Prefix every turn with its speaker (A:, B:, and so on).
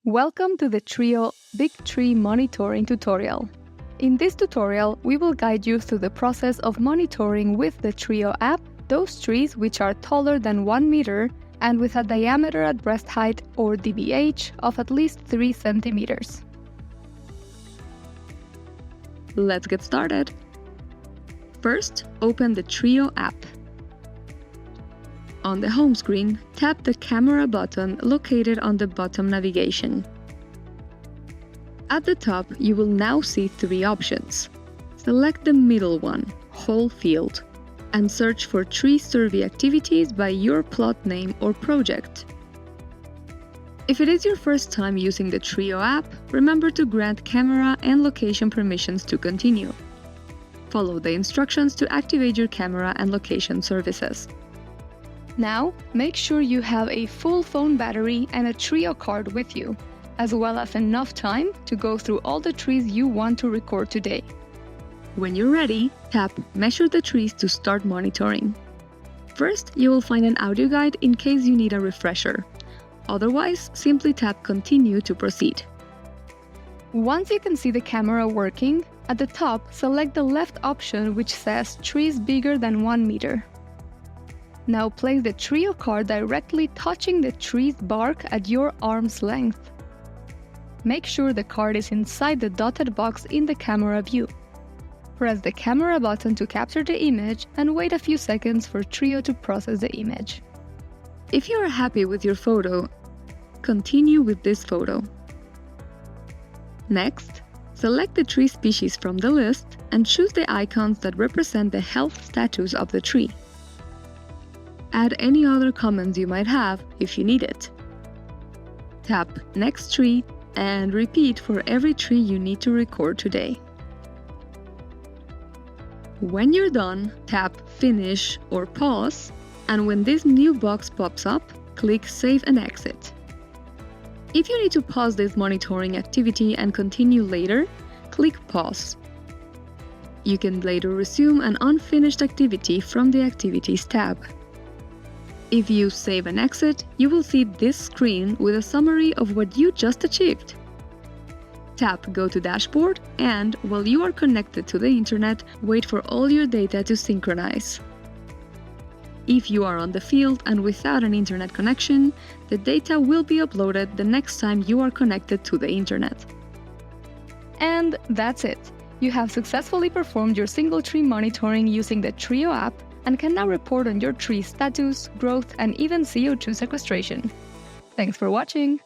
A: Welcome to the TREEO Big Tree Monitoring tutorial. In this tutorial, we will guide you through the process of monitoring with the TREEO app those trees which are taller than 1 meter and with a diameter at breast height or DBH of at least 3 centimeters. Let's get started. First, open the TREEO app. On the home screen, tap the camera button located on the bottom navigation. At the top, you will now see 3 options. Select the middle one, Whole Field, and search for tree survey activities by your plot name or project. If it is your first time using the TREEO app, remember to grant camera and location permissions to continue. Follow the instructions to activate your camera and location services. Now, make sure you have a full phone battery and a TREEO card with you, as well as enough time to go through all the trees you want to record today. When you're ready, tap Measure the Trees to start monitoring. First, you will find an audio guide in case you need a refresher. Otherwise, simply tap Continue to proceed. Once you can see the camera working, at the top, select the left option which says Trees bigger than 1 meter. Now place the TREEO card directly touching the tree's bark at your arm's length. Make sure the card is inside the dotted box in the camera view. Press the camera button to capture the image and wait a few seconds for TREEO to process the image. If you are happy with your photo, continue with this photo. Next, select the tree species from the list and choose the icons that represent the health status of the tree. Add any other comments you might have if you need it. Tap Next Tree and repeat for every tree you need to record today. When you're done, tap Finish or Pause, and when this new box pops up, click Save and Exit. If you need to pause this monitoring activity and continue later, click Pause. You can later resume an unfinished activity from the Activities tab. If you save and exit, you will see this screen with a summary of what you just achieved. Tap Go to Dashboard and, while you are connected to the internet, wait for all your data to synchronize. If you are on the field and without an internet connection, the data will be uploaded the next time you are connected to the internet. And that's it! You have successfully performed your single tree monitoring using the TREEO app and can now report on your tree status, growth, and even CO2 sequestration. Thanks for watching!